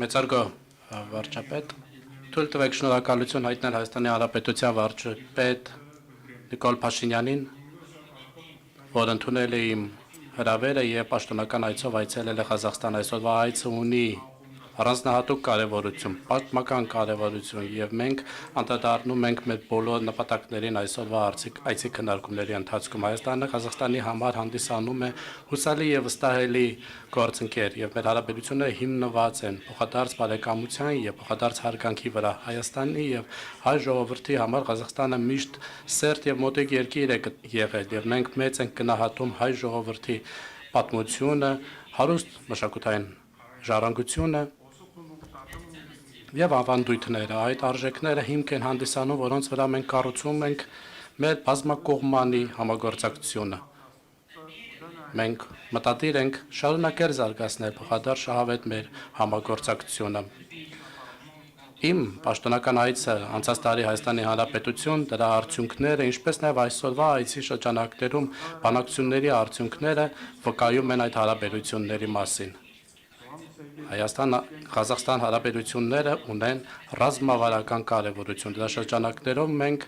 Մեծարգո վարչապետ, թույլ տվեք շնորհակալություն հայտնել Հայաստանի Հանրապետության վարչապետ Նիկոլ Փաշինյանին, որ ընդունել է իմ հրավերը եւ պաշտոնական այցով այցելել է Ղազախստան։ Այսօրվա այցը ունի առանձնահատուկ կարևորություն, պատմական կարևորություն եւ մենք անդրադառնում ենք մեր բոլոր նպատակներին այսօրվա այցի քննարկումների ընթացքում։ Հայաստանը Ղազախստանի համար հանդիսանում է հուսալի եւ վստահելի գործընկեր եւ մեր հարաբերությունները հիմնված են փոխադարձ բարեկամության եւ փոխադարձ հարգանքի վրա։ Հայաստանի եւ հայ ժողովրդի համար Ղազախստանը միշտ սերտ եւ մոտիկ երկիր է եղել եւ մենք մեծ ենք գնահատում հայ ժողովրդի պատմությունը, հարուստ մշակութային ժառանգությունը եւ ավանդույթները, այդ արժեքները հիմք են հանդիսանում, որոնց վրա մենք կառուցում ենք մեր բազմակողմանի համագործակցությունը։ Մենք մտադիր ենք շարունակել զարգացնել փոխադարձ շահավետ մեր համագործակցությունը։ Իմ պաշտոնական այցը անցած տարի Հայաստանի Հանրապետություն, դրա արդյունքները, ինչպես նաեւ այսօրվա այցի շրջանակներում բանակցությունների արդյունքները վկայում են այդ հարաբերությունների մասին։ Հայաստան-Ղազախստան հարաբերությունները ունեն ռազմավարական կարևորություն։ Դրա շրջանակներով մենք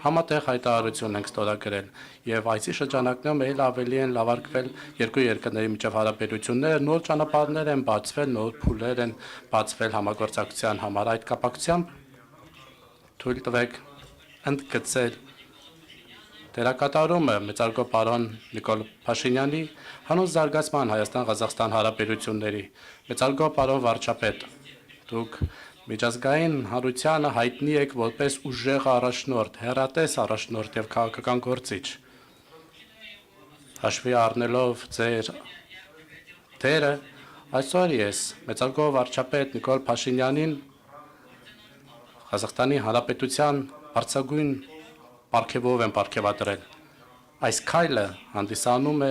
համատեղ հայտարարություն ենք ստորագրել եւ այցի շրջանակներում ել ավելի են լավարկվել երկու երկրների միջև հարաբերությունները, նոր ճանապարհներ են բացվել, նոր փուլեր են բացվել համագործակցության համար։ Այդ կապակցությամբ թույլ տվեք ընդգծել դերակատարումը մեծարգո պարոն Նիկոլ Փաշինյանի հանուն զարգացման Հայաստան-Ղազախստան հարաբերությունների։ Մեծարգո պարոն վարչապետ, դուք միջազգային հանրությանը հայտնի եք որպես ուժեղ առաջնորդ, հեռատես առաջնորդ եւ քաղաքական գործիչ։ Հաշվի առնելով ձեր դերը, այսօր ես մեծարգո վարչապետ Նիկոլ Փաշինյանին Ղազախստանի Հանրապետության բարձրագույն պարգևով են պարգևատրել։ Այս քայլը հանդիսանում է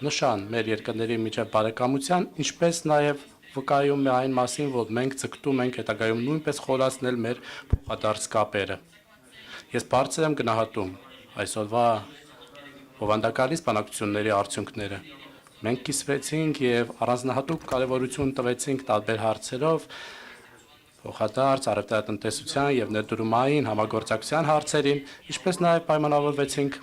նշան մեր երկրների միջև բարեկամության, ինչպես նաև վկայում է այն մասին, որ մենք ձգտում ենք հետագայում նույնպես խորացնել մեր փոխադարձ կապերը։ Ես բարձր եմ գնահատում այսօրվա բովանդակալից բանակցությունների արդյունքները։ Մենք կիսվեցինք եւ առանձնահատուկ կարևորություն տվեցինք տարբեր հարցերով, փոխադարձ առևտրատնտեսության եւ ներդրումային համագործակցության հարցերին, ինչպես նաեւ պայմանավորվեցինք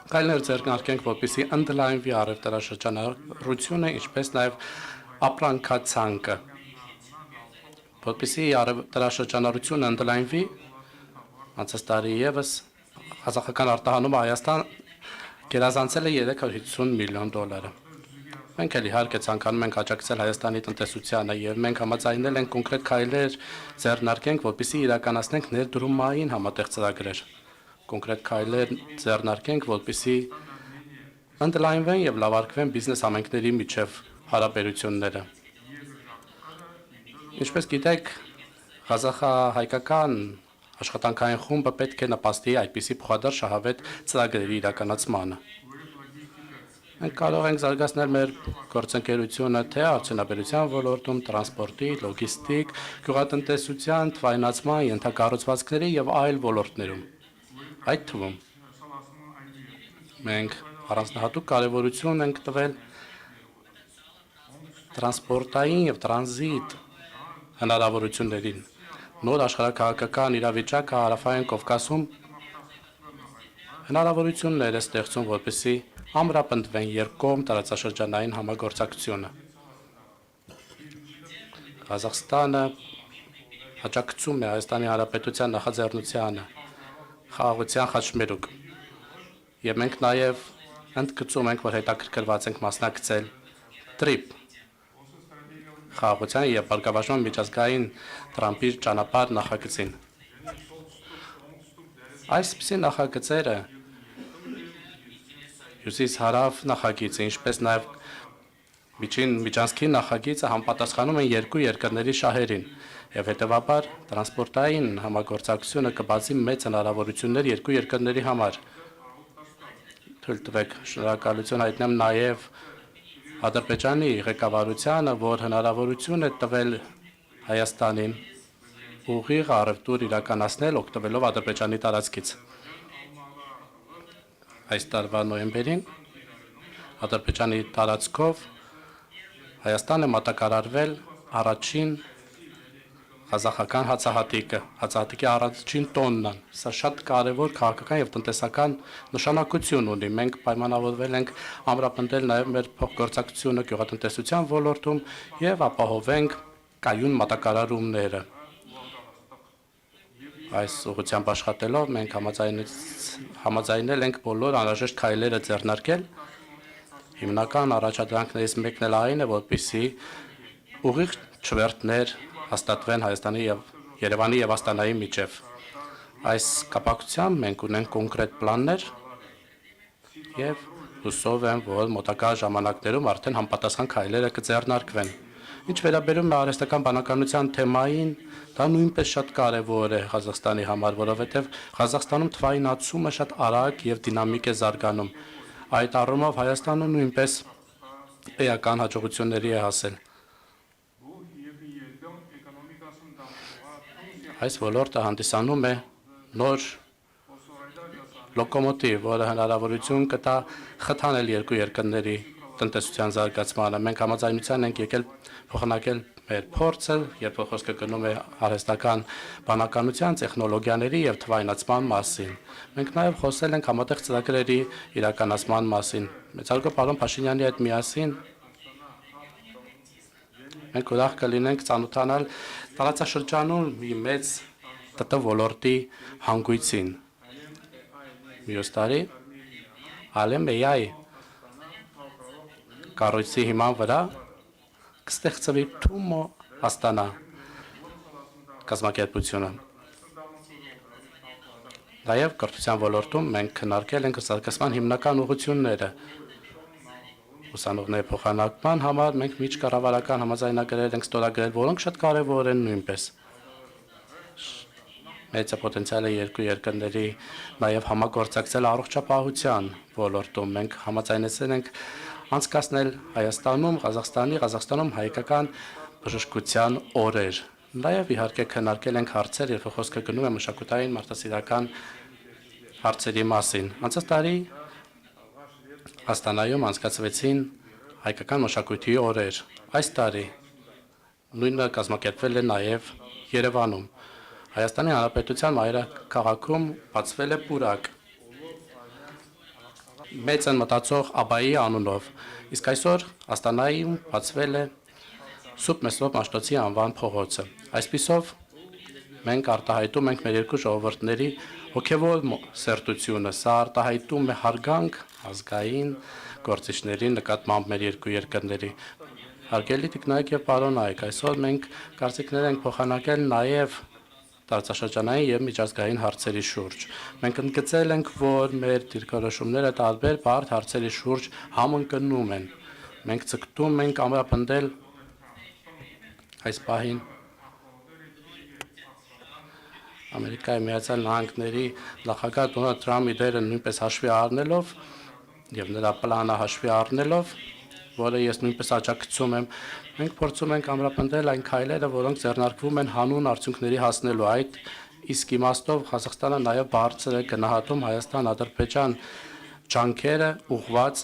քայլեր ձեռնարկենք, որպեսզի ընդլայնվի առևտրաշրջանառությունը, ինչպես նաեւ ապրանքացանկը։ Որպեսզի առևտրաշրջանառությունը ընդլայնվի, անցած տարի եւս ղազախական արտահանումը Հայաստան գերազանցել է $350 միլիոն։ Մենք էլ իհարկե ցանկանում ենք աջակցել Հայաստանի տնտեսությանը եւ մենք համաձայնել ենք կոնկրետ քայլեր ձեռնարկենք, որպեսզի իրականացնենք ներդրումային համատեղ ծրագրեր։ Կոնկրետ քայլեր ձեռնարկենք, որպեսզի ընդլայնվեն եւ լավարկվեն բիզնես համայնքների միջև հարաբերությունները։ Ինչպես գիտեք, ղազախա-հայկական աշխատանքային խումբը պետք է նպաստի այդպիսի փոխադարձ շահավետ ծրագրերի իրականացմանը։ Մենք կարող ենք զարգացնել մեր գործընկերությունը թե արդյունաբերության ոլորտում, տրանսպորտի, լոգիստիկ, գյուղատնտեսության, թվայնացման, ենթակառուցվածքների եւ այլ ոլորտներում։ Այդ թվում մենք առանձնահատուկ կարևորություն ենք տվել տրանսպորտային եւ տրանզիտ հնարավորություններին։ Նոր աշխարհաքաղաքական իրավիճակը Հարավային Կովկասում հնարավորություններ է ստեղծում, որպեսզի ամրապնդվեն երկկողմ տարածաշրջանային համագործակցությունը։ Ղազախստանը աջակցում է Հայաստանի Հանրապետության նախաձեռնությանը խաղաղության խաչմերուկ եւ մենք նաեւ ընդգծում ենք, որ հետաքրքրված ենք մասնակցել TRIP խաղաղության եւ բարգավաճման միջազգային Տրամպի ճանապարհ նախագծին։ Այսպիսի նախագծերը հյուսիս-հարավ նախագիծը, ինչպես նաեւ միջանցքի նախագիծը համապատասխանում են երկու երկրների շահերին եւ հետեւաբար տրանսպորտային համագործակցությունը կբացի մեծ հնարավորություններ երկու երկրների համար։ Թույլ տվեք շնորհակալություն հայտնեմ նաեւ Ադրբեջանի ղեկավարությանը, որ հնարավորություն է տվել Հայաստանին ուղիղ առևտուր իրականացնել օգտվելով Ադրբեջանի տարածքից։ Այս տարվա նոյեմբերին Ադրբեջանի տարածքով Հայաստանը մատակարարվել առաջին Ղազախական հացահատիկի առաջին տոննան։ Սա շատ կարևոր քաղաքական եւ տնտեսական նշանակություն ունի։ Մենք պայմանավորվել ենք ամրապնդել նաեւ մեր փոխգործակցությունը գյուղատնտեսության ոլորտում եւ ապահովենք կայուն մատակարարումները։ Այս ուղղությամբ աշխատելով մենք համաձայնել ենք բոլոր անհրաժեշտ քայլերը ձեռնարկել։ Հիմնական առաջադրանքներից մեկն էլ այն է, որպեսզի ուղիղ չվերթներ հաստատվեն Հայաստանի եւ Երևանի եւ Աստանայի միջև։ Այս կապակցությամբ մենք ունենք կոնկրետ պլաններ եւ հուսով եմ, որ մոտակա ժամանակներում արդեն համապատասխան քայլերը կձեռնարկվեն։ Ինչ վերաբերում է արհեստական բանականության թեմային, դա նույնպես շատ կարևոր է Ղազախստանի համար, որովհետեւ Ղազախստանում թվայինացումը շատ արագ եւ դինամիկ է զարգանում։ Այդ առումով Հայաստանը նույնպես էական հաջողությունների է հասել։ Այս ոլորտը հանդիսանում է նոր լոկոմոտիվ, որը հնարավորություն կտա խթանել երկու երկրների տնտեսության զարգացմանը։ Մենք համաձայնության ենք եկել փոխանակել մեր փորձը, երբ խոսքը գնում է արհեստական բանականության, տեխնոլոգիաների եւ թվայնացման մասին։ Մենք նաեւ խոսել ենք համատեղ ծրագրերի իրականացման մասին։ Մեծարգո պարոն Փաշինյանի հետ միասին մենք ուրախ կլինենք ծանոթանալ տարածաշրջանում մի մեծ ՏՏ ոլորտի հանգույցին։ Մյուս տարի Ալեմ-Էյայի կառույցի հիման վրա կստեղծվի Թումո Աստանա կազմակերպությունը։ Նաև կրթության ոլորտում մենք քննարկել ենք զարգացման հիմնական ուղղությունները։ Ուսանողների փոխանակման համար մենք միջկառավարական համաձայնագրեր ենք ստորագրել, որոնք շատ կարևոր են նույնպես։ Մեծ պոտենցիալ է երկու երկրների նաև համագործակցել առողջապահության ոլորտում։ Մենք համաձայնեցել ենք անցկացնել Հայաստանում, Ղազախստանում հայկական բժշկության օրեր։ Նաև իհարկե քննարկել ենք հարցեր, երբ խոսքը գնում է մշակութային մարդասիրական հարցերի մասին։ Անցած տարի Աստանայում անցկացվեցին հայկական մշակույթի օրեր։ Այս տարի նույնը կազմակերպվել է նաև Երևանում։ Հայաստանի Հանրապետության մայրաքաղաքում բացվել է պուրակ մեծ են մտածող Աբայի անունով, իսկ այսօր Աստանայում բացվել է Սուրբ Մեսրոպ Մաշտոցի անվան փողոցը։ Այսպիսով մենք արտահայտում ենք մեր երկու ժողովուրդների հոգևոր սերտությունը, սա արտահայտում է հարգանք ազգային գործիչների նկատմամբ մեր երկու երկրների։ Հարգելի տիկնայք եւ պարոնայք, այսօր մենք կարծիքներ ենք փոխանակել նաեւ տարածաշրջանային եւ միջազգային հարցերի շուրջ։ Մենք ընդգծել ենք, որ մեր դիրքորոշումները տարբեր բարդ հարցերի շուրջ համընկնում են։ Մենք ցկտում ենք ամրապնդել այս պահին Ամերիկայի Միացյալ Նահանգների նախագահ Դոնալդ Թրամփի դերը նույնպես հաշվի առնելով եւ նրա պլանը հաշվի առնելով, որը ես նույնպես աջակցում եմ, մենք փորձում ենք ամրապնդել այն քայլերը, որոնք ձեռնարկվում են հանուն արդյունքների հասնելու։ Այդ իսկ իմաստով Ղազախստանը նաև բարձր է գնահատում Հայաստան-Ադրբեջան ջանքերը ուղղված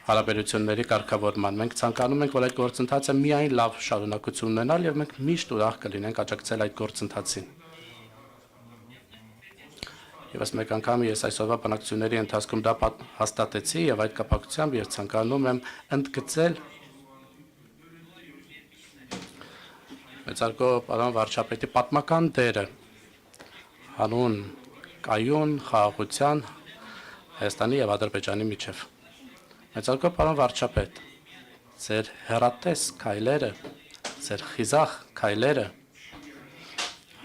հարաբերությունների կարգավորման։ Մենք ցանկանում ենք, որ այդ գործընթացը միայն լավ շարունակություն ունենալ եւ մենք միշտ ուրախ կլինենք աջակցել այդ գործընթացին։ Եվս մեկ անգամ ես այսօրվա բանակցությունների ընթացքում դա հաստատեցի եւ այդ կապակցությամբ ես ցանկանում եմ ընդգծել մեծարգո պարոն վարչապետի պատմական դերը հանուն կայուն խաղաղության Հայաստանի եւ Ադրբեջանի միջև։ Մեծարգո պարոն վարչապետ, ձեր հեռատես քայլերը, ձեր խիզախ քայլերը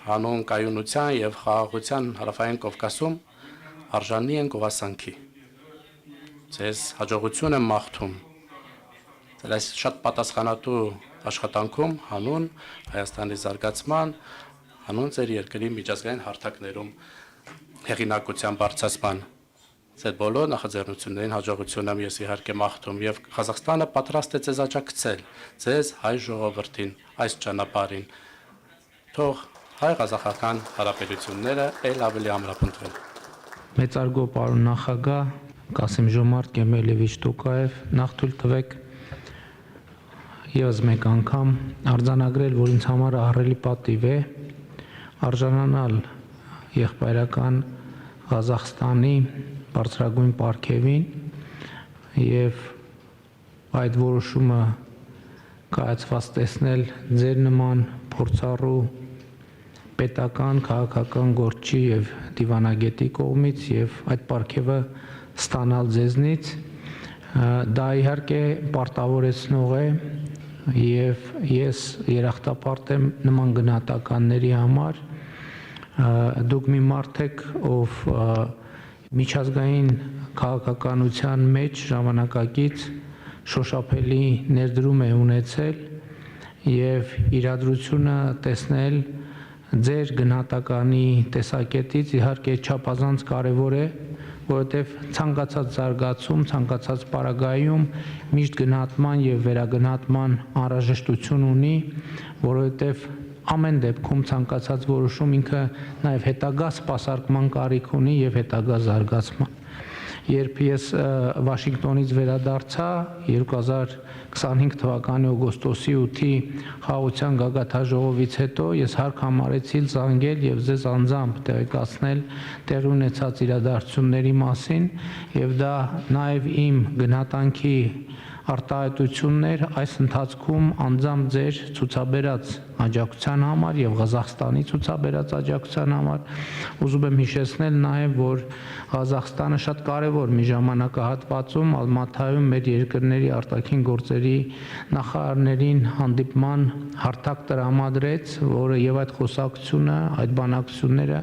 հանուն կայունության եւ խաղաղության Հարավային Կովկասում արժանի են գովասանքի։ Ձեզ հաջողություն եմ մաղթում։ Ձեր այս շատ պատասխանատու աշխատանքում հանուն Հայաստանի զարգացման, հանուն ձեր երկրի միջազգային հարթակներում հեղինակության բարձրացման։ Ձեր բոլոր նախաձեռնություններին հաջողություն եմ ես իհարկե մաղթում եւ Ղազախստանը պատրաստ է ձեզ աջակցել, ձեզ հայ ժողովրդին այս ճանապարհին։ Թող հայ-ղազախական հարաբերությունները ել ավելի ամրապնդվեն։ Մեծարգո պարոն նախագահ Կասիմ Ժոմարտ Կեմելևիչ Տոկաև, նախ թույլ տվեք եւս մեկ անգամ արձանագրել, որ ինձ համար ահռելի պատիվ է արժանանալ եղբայրական Ղազախստանի բարձրագույն պարգևին եւ այդ որոշումը կայացված տեսնել ձեր նման փորձառու պետական, քաղաքական գործչի եւ դիվանագետի կողմից եւ այդ պարգևը ստանալ ձեզնից դա իհարկե պարտավորեցնող է եւ ես երախտապարտ եմ նման գնահատականների համար դուք մի մարդ եք ով միջազգային քաղաքականության մեջ ժամանակակից շոշափելի ներդրում է ունեցել եւ իրադրությունը տեսնել ձեր գնահատականի տեսակետից իհարկե չափազանց կարեւոր է որովհետև ցանկացած զարգացում, ցանկացած պարագայում միշտ գնահատման եւ վերագնահատման անհրաժեշտություն ունի, որովհետև ամեն դեպքում ցանկացած որոշում ինքը նաեւ հետագա սպասարկման կարիք ունի եւ հետագա զարգացման։ Երբ ես Վաշինգտոնից վերադարձա 2025 թվականի օգոստոսի 8-ի խաղաղության գագաթաժողովից հետո ես հարկ համարեցի զանգել եւ ձեզ անձամբ տեղեկացնել տեղի ունեցած իրադարձությունների մասին եւ դա նաեւ իմ գնահատանքի արտահայտություններ այս ընթացքում անձամբ ձեր ցուցաբերած աջակցության համար եւ Ղազախստանի ցուցաբերած աջակցության համար ուզում եմ հիշեցնել նաեւ որ Ղազախստանը շատ կարեւոր մի ժամանակահատվածում Ալմաթայում մեր երկրների արտաքին գործերի նախարարներին հանդիպման հարթակ տրամադրեց, որը եւ այդ խոսակցությունը, այդ բանակցությունները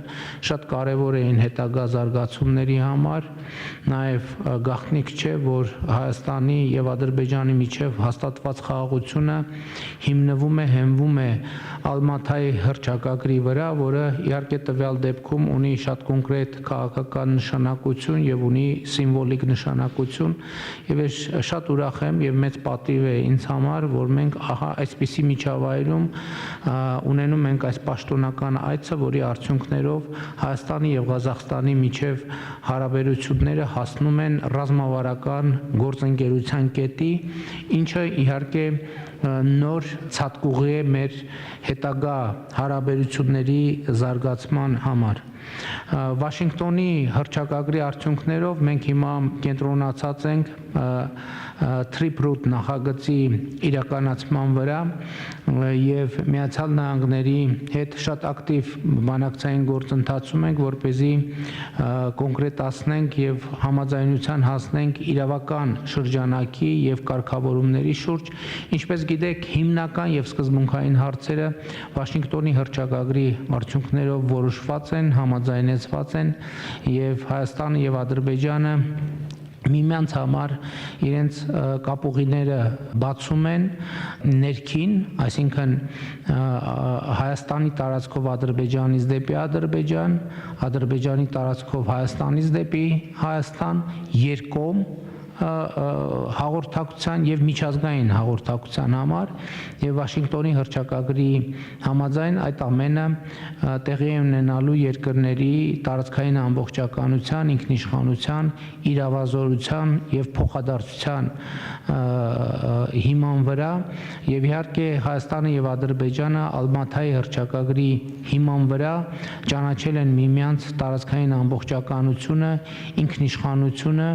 շատ կարեւոր էին հետագա զարգացումների համար, նաեւ գաղտնիք չէ, որ Հայաստանի եւ Ադրբեջանի միջև հաստատված խաղաղությունը հիմնվում է, հենվում է Ալմաթայի հռչակագրի վրա, որը իհարկե տվյալ դեպքում ունի շատ կոնկրետ քաղաքական նշանակություն եւ ունի սիմվոլիկ նշանակություն եւ ես շատ ուրախ եմ եւ մեծ պատիվ է ինձ համար, որ մենք ահա այսպիսի միջավայրում ունենում ենք այս պաշտոնական այցը, որի արդյունքներով Հայաստանի եւ Ղազախստանի միջև հարաբերությունները հասնում են ռազմավարական գործընկերության կետի, ինչը իհարկե նոր ցածկուղի է մեր հետագա հարաբերությունների զարգացման համար։ Վաշինգտոնի հռչակագրի արդյունքներով մենք հիմա կենտրոնացած ենք Trip-Root նախագծի իրականացման վրա եւ Միացյալ Նահանգների հետ շատ ակտիվ բանակցային գործընթացում ենք, որպեսզի կոնկրետացնենք եւ համաձայնության հասնենք իրավական շրջանակի եւ կարգավորումների շուրջ, ինչպես գիտեք, հիմնական եւ սկզբունքային հարցերը Վաշինգտոնի հռչակագրի արդյունքներով որոշված են, համաձայնեցված են եւ Հայաստանը եւ Ադրբեջանը միմյանց համար իրենց կապուղիները բացում են ներքին, այսինքն Հայաստանի տարածքով Ադրբեջանից դեպի Ադրբեջան, Ադրբեջանի տարածքով Հայաստանից դեպի Հայաստան, երկկողմ հաղորդակցության եւ միջազգային հաղորդակցության համար եւ Վաշինգտոնի հռչակագրի համաձայն այդ ամենը տեղի է ունենալու երկրների տարածքային ամբողջականության, ինքնիշխանության, իրավազորության եւ փոխադարձության հիման վրա եւ իհարկե Հայաստանը եւ Ադրբեջանը Ալմաթայի հռչակագրի հիման վրա ճանաչել են միմյանց տարածքային ամբողջականությունը, ինքնիշխանությունը,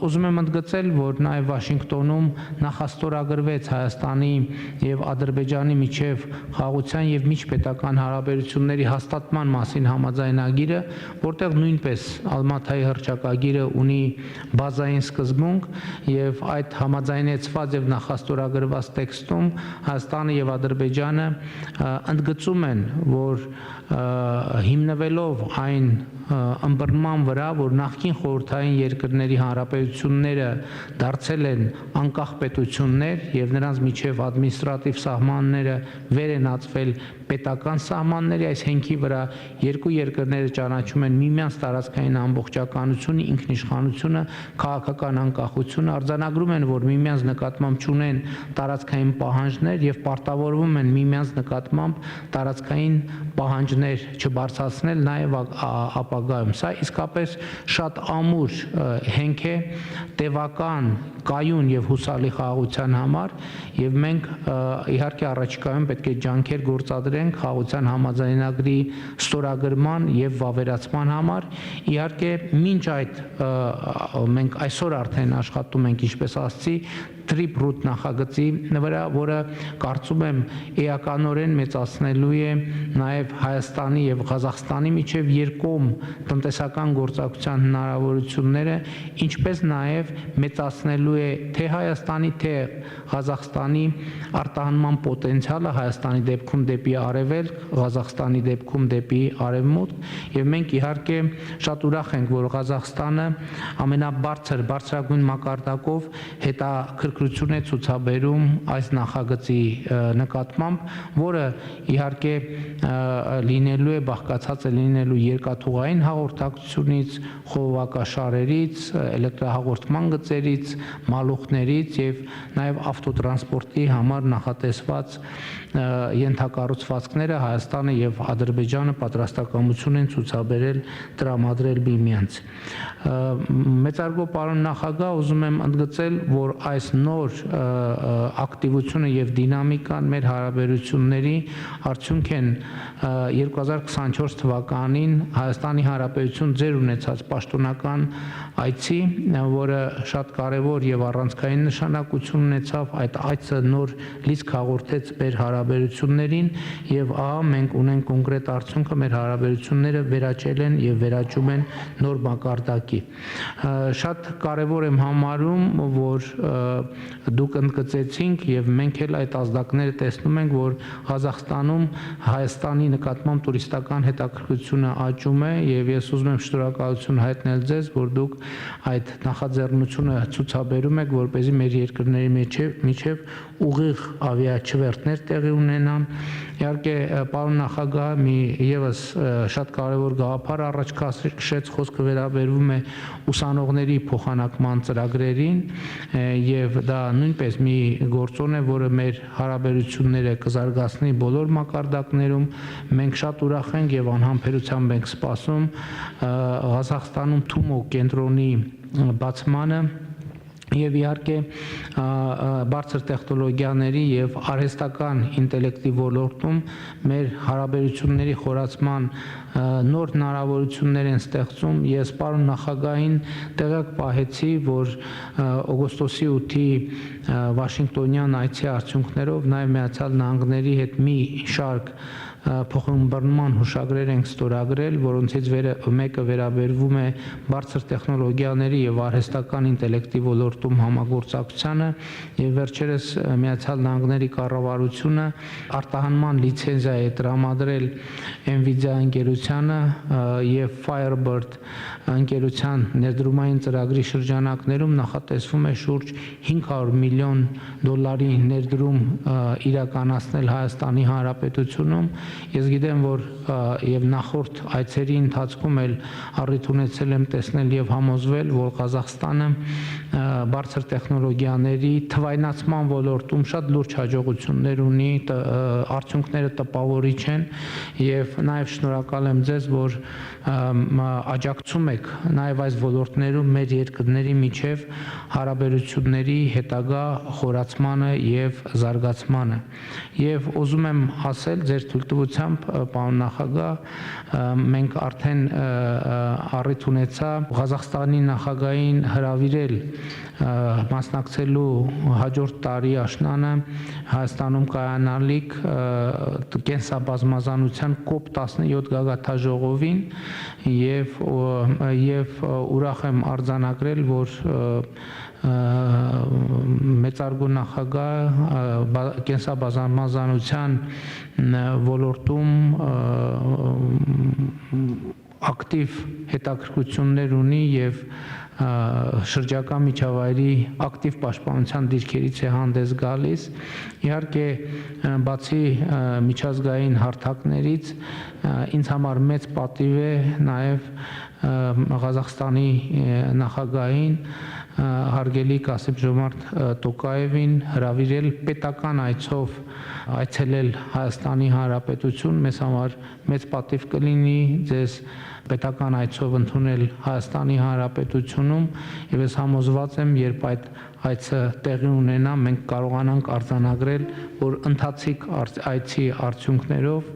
ուզում եմ ընդգծել, որ նաև Վաշինգտոնում նախաստորագրվեց Հայաստանի եւ Ադրբեջանի միջև խաղաղության եւ միջպետական հարաբերությունների հաստատման մասին համաձայնագիրը, որտեղ նույնպես Ալմաթայի հռչակագիրը ունի բազային սկզբունք եւ այդ համաձայնեցված եւ նախաստորագրված տեքստում Հայաստանը եւ Ադրբեջանը ընդգծում են, որ հիմնվելով այն ըմբռնման վրա, որ նախկին խորհրդային երկրների հանրապետությունները դարձել են անկախ պետություններ եւ նրանց միջև ադմինիստրատիվ սահմանները վեր են ածվել պետական սահմանների, այս հենքի վրա երկու երկրները ճանաչում են միմյանց տարածքային ամբողջականությունը, ինքնիշխանությունը, քաղաքական անկախությունը, արձանագրում են, որ միմյանց նկատմամբ չունեն տարածքային պահանջներ եւ պարտավորվում են միմյանց նկատմամբ տարածքային պահանջներ չբարձրացնել նաեւ ապագայում։ Սա իսկապես շատ ամուր հենք է տևական, կայուն եւ հուսալի խաղաղության համար եւ մենք իհարկե առաջիկայում պետք է ջանքեր գործադրենք խաղաղության համաձայնագրի ստորագրման եւ վավերացման համար։ Իհարկե մինչ այդ մենք այսօր արդեն աշխատում ենք, ինչպես ասացի, Trip-Root նախագծի վրա, որը կարծում եմ էականորեն մեծացնելու է նաև Հայաստանի եւ Ղազախստանի միջև երկկողմ տնտեսական գործակցության հնարավորությունները, ինչպես նաև մեծացնելու է թե Հայաստանի, թե Ղազախստանի արտահանման պոտենցիալը Հայաստանի դեպքում դեպի արևելք, Ղազախստանի դեպքում դեպի արևմուտք, եւ մենք իհարկե շատ ուրախ ենք, որ Ղազախստանը բարձրագույն մակարդակով հետաքրքրություն է ցուցաբերում այս նախագծի նկատմամբ, որը իհարկե լինելու է բաղկացած է լինելու երկաթուղային հաղորդակցությունից, խողովակաշարերից, էլեկտրահաղորդման գծերից, մալուխներից եւ նաեւ ավտոտրանսպորտի համար նախատեսված ենթակառուցվածքները Հայաստանը եւ Ադրբեջանը պատրաստակամություն են ցուցաբերել տրամադրել միմյանց։ Մեծարգո պարոն նախագահ, ուզում եմ ընդգծել, որ այս նոր ակտիվությունը եւ դինամիկան մեր հարաբերությունների արդյունք են 2024 թվականին Հայաստանի Հանրապետություն ձեր ունեցած պաշտոնական այցի, որը շատ կարևոր եւ առանցքային նշանակություն ունեցավ, այդ այցը նոր լիցք հաղորդեց մեր հարաբերություններին եւ ահա մենք ունենք կոնկրետ արդյունքը, մեր հարաբերությունները վերաճել են եւ վերաճում են նոր մակարդակի։ Շատ կարևոր եմ համարում, որ դուք ընդգծեցինք եւ մենք էլ այդ ազդակները տեսնում ենք, որ Ղազախստանում Հայաստանի նկատմամբ տուրիստական հետաքրքրությունը աճում է եւ ես ուզում եմ շնորհակալություն հայտնել ձեզ, որ դուք այդ նախաձեռնությունը ցուցաբերում եք, որպեսզի մեր երկրների միջև ուղիղ ավիաչվերթներ տեղի ունենան։ Իհարկե, պարոն նախագահ, մի եւս շատ կարևոր գաղափար առաջ քաշեց, խոսքը վերաբերվում է ուսանողների փոխանակման ծրագրերին եւ դա նույնպես մի գործոն է, որը մեր հարաբերությունները կզարգացնի բոլոր մակարդակներում։ Մենք շատ ուրախ ենք եւ անհամբերությամբ ենք սպասում Ղազախստանում Թումո կենտրոնի բացմանը եւ իհարկե բարձր տեխնոլոգիաների եւ արհեստական ինտելեկտի ոլորտում մեր հարաբերությունների խորացման նոր հնարավորություններ են ստեղծում։ Ես պարոն նախագահին տեղյակ պահեցի, որ օգոստոսի 8-ի Վաշինգտոնյան այցի արդյունքներով նաեւ Միացյալ Նահանգների հետ մի շարք փոխըմբռնման հուշագրեր ենք ստորագրել, որոնցից մեկը վերաբերվում է բարձր տեխնոլոգիաների եւ արհեստական ինտելեկտի ոլորտում համագործակցությանը եւ վերջերս Միացյալ Նահանգների կառավարությունը արտահանման լիցենզիա է տրամադրել Nvidia ընկերությանը եւ Firebird ընկերության ներդրումային ծրագրի շրջանակներում նախատեսվում է շուրջ $500 միլիոն ներդրում իրականացնել Հայաստանի Հանրապետությունում։ Ես գիտեմ, որ եւ նախորդ այցերի ընթացքում էլ առիթ ունեցել եմ տեսնել եւ համոզվել, որ Ղազախստանը բարձր տեխնոլոգիաների թվայնացման ոլորտում շատ լուրջ հաջողություններ ունի, արդյունքները տպավորիչ են եւ նաեւ շնորհակալ եմ ձեզ, որ աջակցում եք նաեւ այս ոլորտներում մեր երկրների միջև հարաբերությունների հետագա խորացմանը եւ զարգացմանը։ Եվ ուզում եմ ասել ձեր թույլտվությամբ, պարոն նախագահ, մենք արդեն առիթ ունեցա Ղազախստանի նախագահին հրավիրել մասնակցելու հաջորդ տարի աշնանը Հայաստանում կայանալիք կենսաբազմազանության COP17 գագաթաժողովին եւ ուրախ եմ արձանագրել, որ մեծարգո նախագահ կենսաբազմազանության ոլորտում ակտիվ հետաքրքրություններ ունի եւ շրջակա միջավայրի ակտիվ պաշտպանության դիրքերից է հանդես գալիս։ Իհարկե, բացի միջազգային հարթակներից, ինձ համար մեծ պատիվ է նաև Ղազախստանի նախագահին հարգելի Կասիմ-Ժոմարթ Տոկաևին հրավիրել պետական այցով այցելել Հայաստանի Հանրապետություն, մեզ համար մեծ պատիվ կլինի ձեզ պետական այցով ընդունել Հայաստանի Հանրապետությունում եւ ես համոզված եմ, երբ այդ այցը տեղի ունենա, մենք կարողանանք արձանագրել, որ ընթացիկ այցի արդյունքներով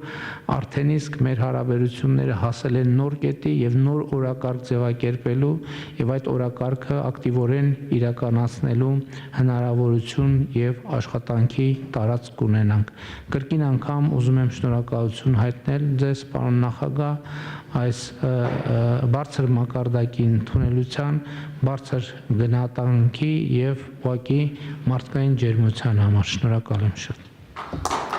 արդեն իսկ մեր հարաբերությունները հասել են նոր կետի եւ նոր օրակարգ ձևակերպելու եւ այդ օրակարգը ակտիվորեն իրականացնելու հնարավորություն եւ աշխատանքի տարածք կունենանք։ Կրկին անգամ ուզում եմ շնորհակալություն հայտնել ձեզ, պարոն նախագահ, այս բարձր մակարդակի ընդունելության, բարձր գնահատանքի եւ ուղղակի մարդկային ջերմության համար։ Շնորհակալ եմ շատ։